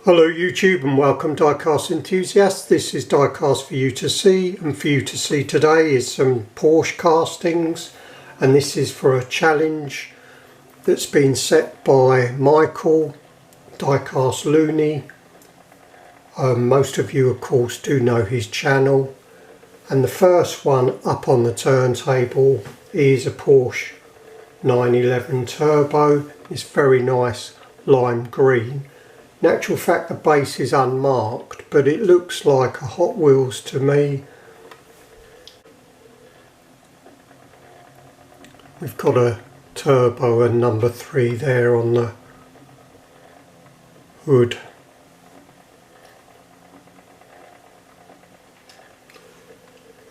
Hello YouTube and welcome diecast enthusiasts. This is diecast for you to see, and for you to see today is some Porsche castings, and this is for a challenge that's been set by Michael, diecast Loonie. Most of you of course do know his channel, and the first one up on the turntable is a Porsche 911 Turbo. It's very nice lime green. In actual fact the base is unmarked, but it looks like a Hot Wheels to me. We've got a turbo and number 3 there on the hood.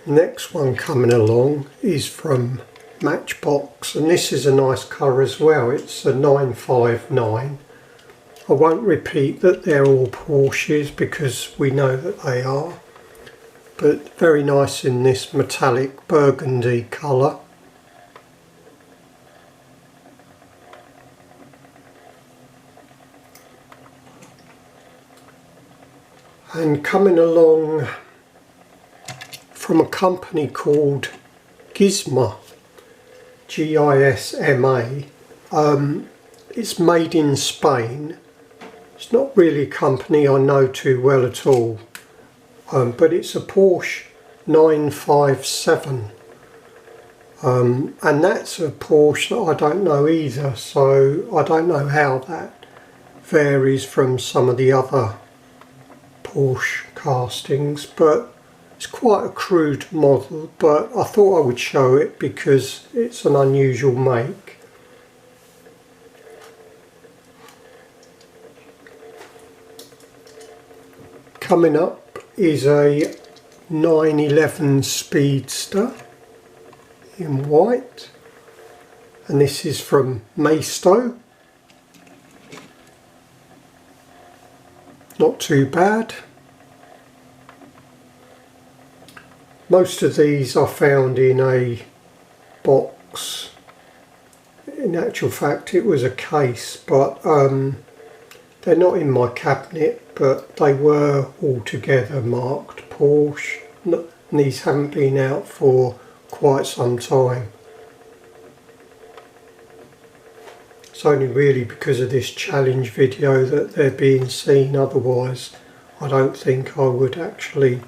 Next one coming along is from Matchbox, and this is a nice colour as well. It's a 959. I won't repeat that they're all Porsches because we know that they are, but very nice in this metallic burgundy colour. And coming along from a company called Gisma, G-I-S-M-A, it's made in Spain. It's not really a company I know too well at all, but it's a Porsche 957, and that's a Porsche that I don't know either, so I don't know how that varies from some of the other Porsche castings, but it's quite a crude model, but I thought I would show it because it's an unusual make. Coming up is a 911 Speedster in white, and this is from Maisto. Not too bad. Most of these are found in a box. In actual fact it was a case, but they're not in my cabinet, but they were altogether marked Porsche. And these haven't been out for quite some time. It's only really because of this challenge video that they're being seen, otherwise I don't think I would actually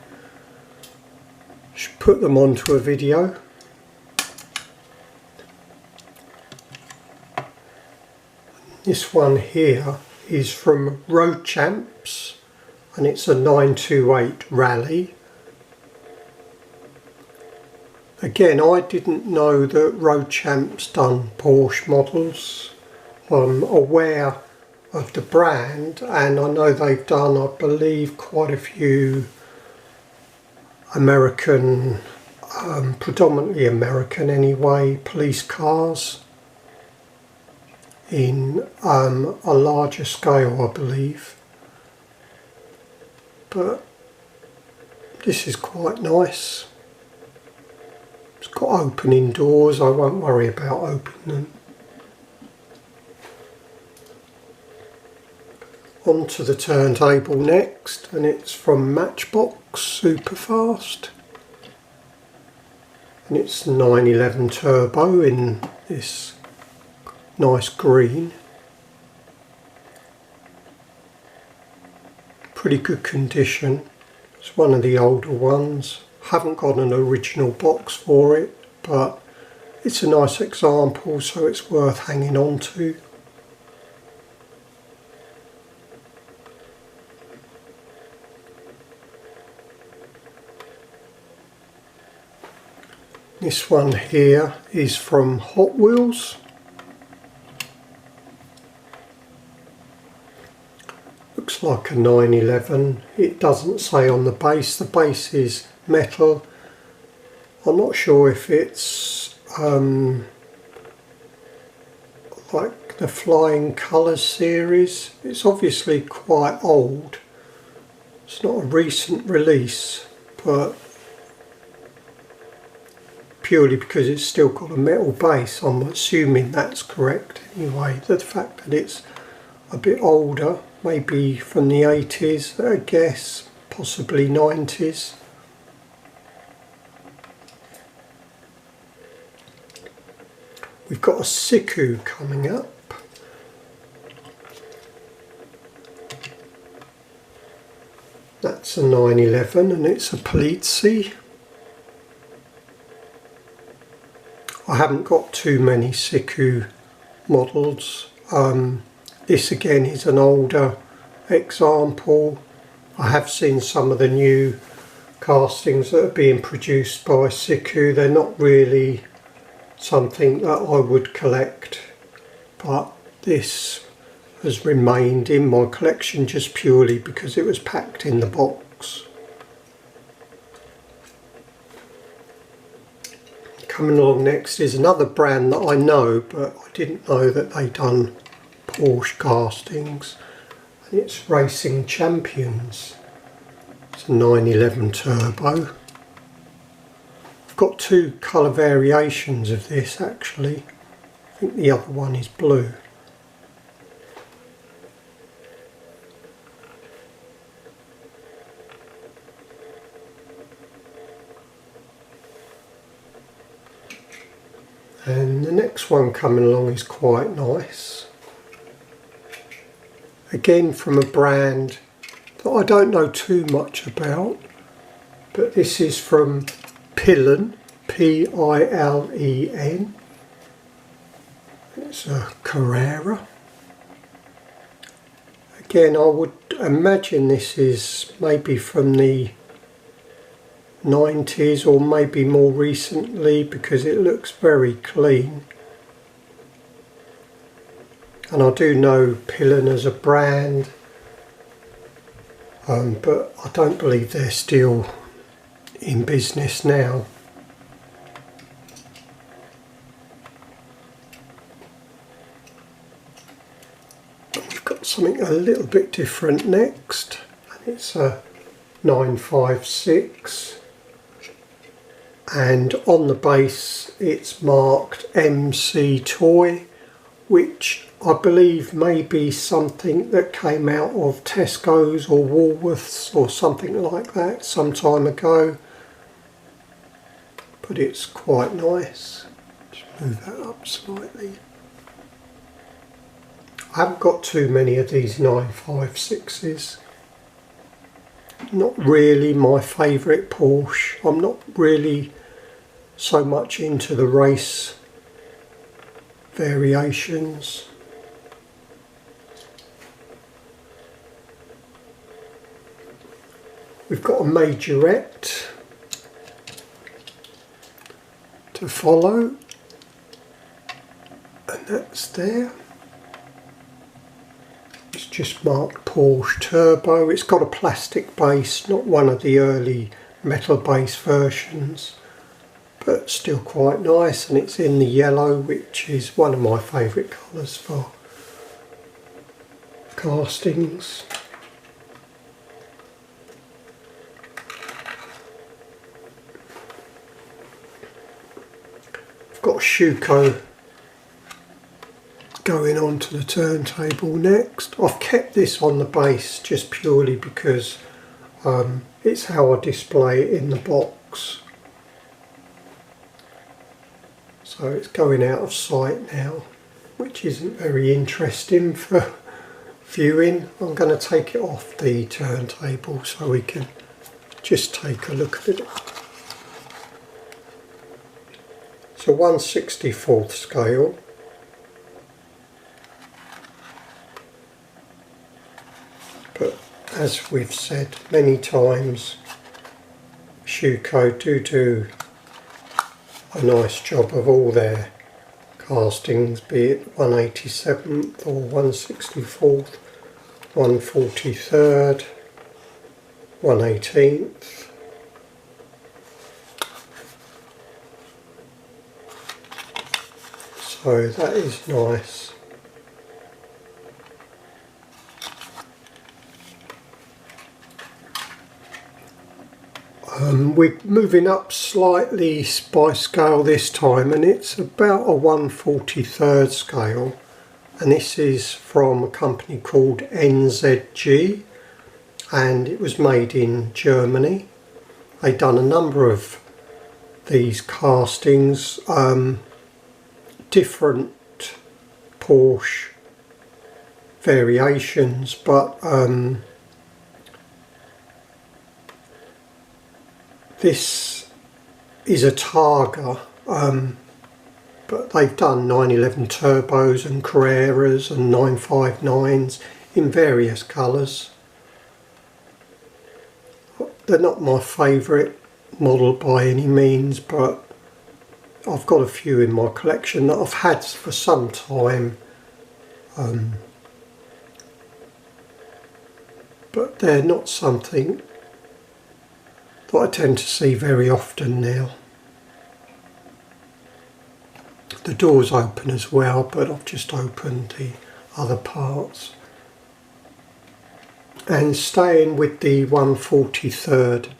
put them onto a video. This one here is from Road Champs, and it's a 928 Rally. Again, I didn't know that Road Champs done Porsche models. I'm aware of the brand, and I know they've done, I believe, quite a few American, predominantly American anyway, police cars in a larger scale, I believe, but this is quite nice. It's got opening doors, I won't worry about opening them. Onto the turntable next, and it's from Matchbox Superfast, and it's 911 Turbo in this nice green. Pretty good condition. It's one of the older ones. Haven't got an original box for it, but it's a nice example, so it's worth hanging on to. This one here is from Hot Wheels. Looks like a 911. It doesn't say on the base. The base is metal. I'm not sure if it's like the Flying Colours series. It's obviously quite old. It's not a recent release, but purely because it's still got a metal base, I'm assuming that's correct anyway. The fact that it's a bit older maybe from the 80s, I guess, possibly 90s. We've got a Siku coming up. That's a 911 and it's a Polizzi. I haven't got too many Siku models. This again is an older example. I have seen some of the new castings that are being produced by Siku. They're not really something that I would collect, but this has remained in my collection just purely because it was packed in the box. Coming along next is another brand that I know, but I didn't know that they done Porsche castings, and it's Racing Champions. It's a 911 turbo. I've got two colour variations of this actually. I think the other one is blue. And the next one coming along is quite nice. Again from a brand that I don't know too much about, but this is from Pilen, P-I-L-E-N. It's a Carrera. Again, I would imagine this is maybe from the 90s or maybe more recently, because it looks very clean. And I do know Pilen as a brand, but I don't believe they're still in business now. We've got something a little bit different next, and it's a 956. And on the base it's marked MC Toy, which I believe may be something that came out of Tesco's or Woolworths or something like that some time ago. But it's quite nice. Just move that up slightly. I haven't got too many of these 956s. Not really my favourite Porsche. I'm not really so much into the race variations. We've got a majorette to follow, and that's there. It's just marked Porsche Turbo. It's got a plastic base, not one of the early metal base versions, but still quite nice, and it's in the yellow, which is one of my favourite colours for castings. I've got a Schuko going on to the turntable next. I've kept this on the base just purely because it's how I display it in the box. So it's going out of sight now, which isn't very interesting for viewing. I'm going to take it off the turntable so we can just take a look at it. It's a 1/64 scale. But as we've said many times, Schuko do a nice job of all their castings, be it 1/87th or 1/64th, 1/43rd, 1/18th. So that is nice. We're moving up slightly by scale this time, and it's about a 1/43rd scale, and this is from a company called NZG, and it was made in Germany. They've done a number of these castings, different Porsche variations, but this is a Targa, but they've done 911 turbos and Carreras and 959s in various colours. They're not my favourite model by any means, but I've got a few in my collection that I've had for some time, but they're not something that I tend to see very often now. The door's open as well, but I've just opened the other parts. And staying with the 1/43rd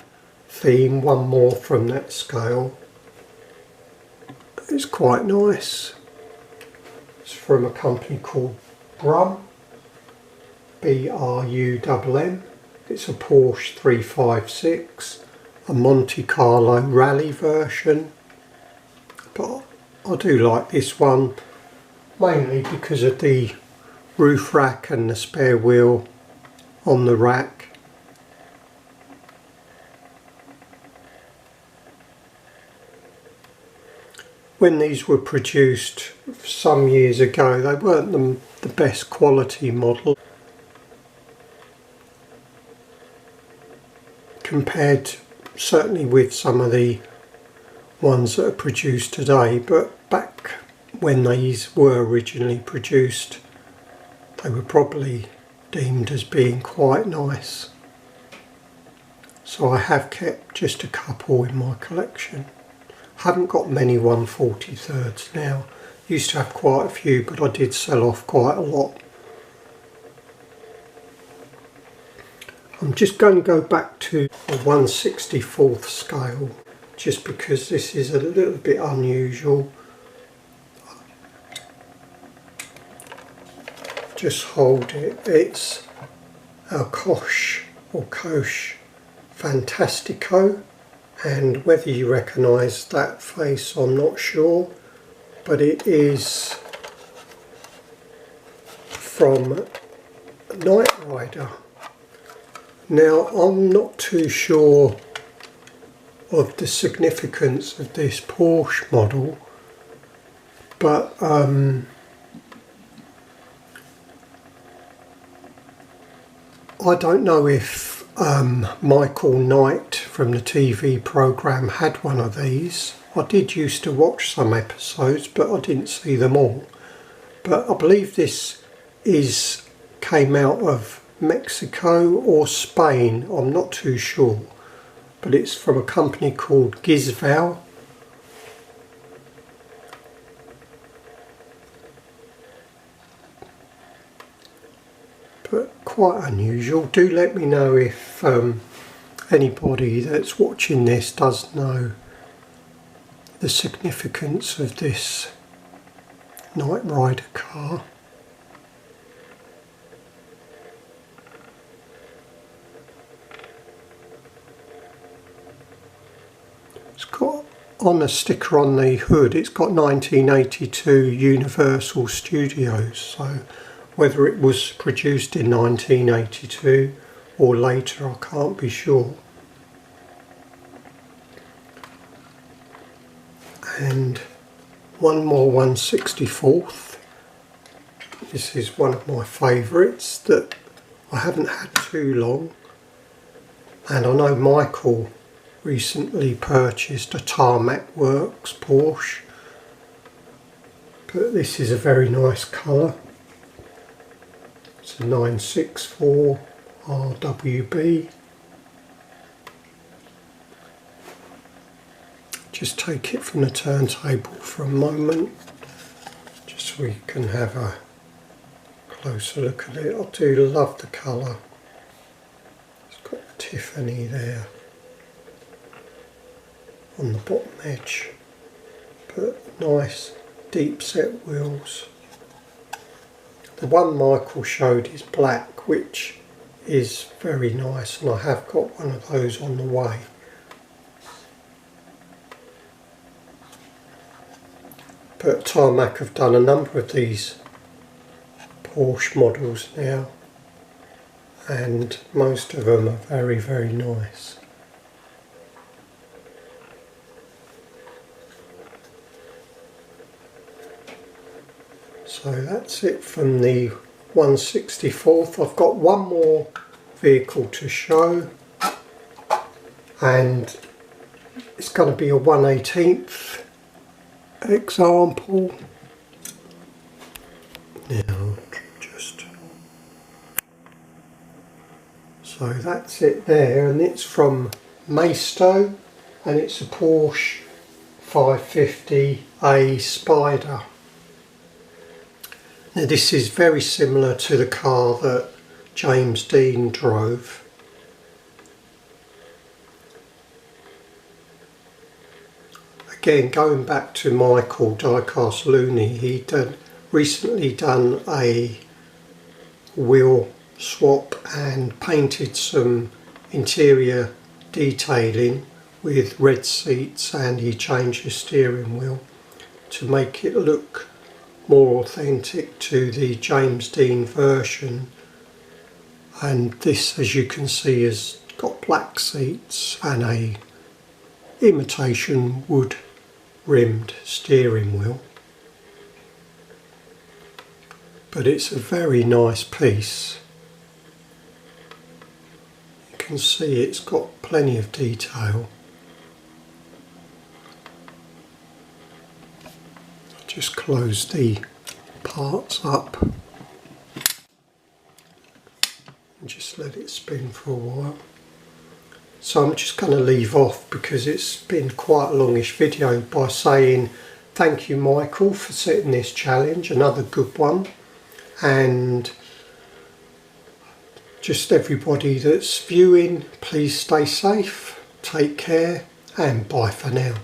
theme, one more from that scale. It's quite nice. It's from a company called Brum, B-R-U-M-M. It's a Porsche 356, a Monte Carlo rally version, but I do like this one mainly because of the roof rack and the spare wheel on the rack. When these were produced some years ago, they weren't the best quality model compared certainly with some of the ones that are produced today, but back when these were originally produced, they were probably deemed as being quite nice. So I have kept just a couple in my collection. Haven't got many 1/43rds now. Used to have quite a few, but I did sell off quite a lot. I'm just going to go back to the 1/64th scale, just because this is a little bit unusual. Just hold it. It's our Kosh or Kosh Fantastico, and whether you recognise that face I'm not sure, but it is from Knight Rider. Now I'm not too sure of the significance of this Porsche model, but I don't know if Michael Knight from the TV programme had one of these. I did used to watch some episodes, but I didn't see them all. But I believe this came out of Mexico or Spain, I'm not too sure. But it's from a company called Gizval. But quite unusual. Do let me know if anybody that's watching this does know the significance of this Knight Rider car. It's got on a sticker on the hood, it's got 1982 Universal Studios, so whether it was produced in 1982 or later, I can't be sure. And one more 1/64th. This is one of my favourites that I haven't had too long, and I know Michael recently purchased a Tarmac Works Porsche, but this is a very nice colour. It's a 964 RWB. Just take it from the turntable for a moment, just so we can have a closer look at it. I do love the colour. It's got Tiffany there on the bottom edge, but nice deep set wheels. The one Michael showed is black, which is very nice, and I have got one of those on the way. But Tarmac have done a number of these Porsche models now, and most of them are very, very nice. So that's it from the 164th. I've got one more vehicle to show, and it's going to be a 1/18th example. Now, so that's it there, and it's from Maisto, and it's a Porsche 550A Spider. Now this is very similar to the car that James Dean drove. Again, going back to Michael Diecast Loonie, he'd recently done a wheel swap and painted some interior detailing with red seats, and he changed the steering wheel to make it look more authentic to the James Dean version. And this, as you can see, has got black seats and a imitation wood rimmed steering wheel. But it's a very nice piece. You can see it's got plenty of detail. Just close the parts up and just let it spin for a while. So I'm just going to leave off because it's been quite a longish video by saying thank you, Michael, for setting this challenge, another good one, and just everybody that's viewing, please stay safe, take care, and bye for now.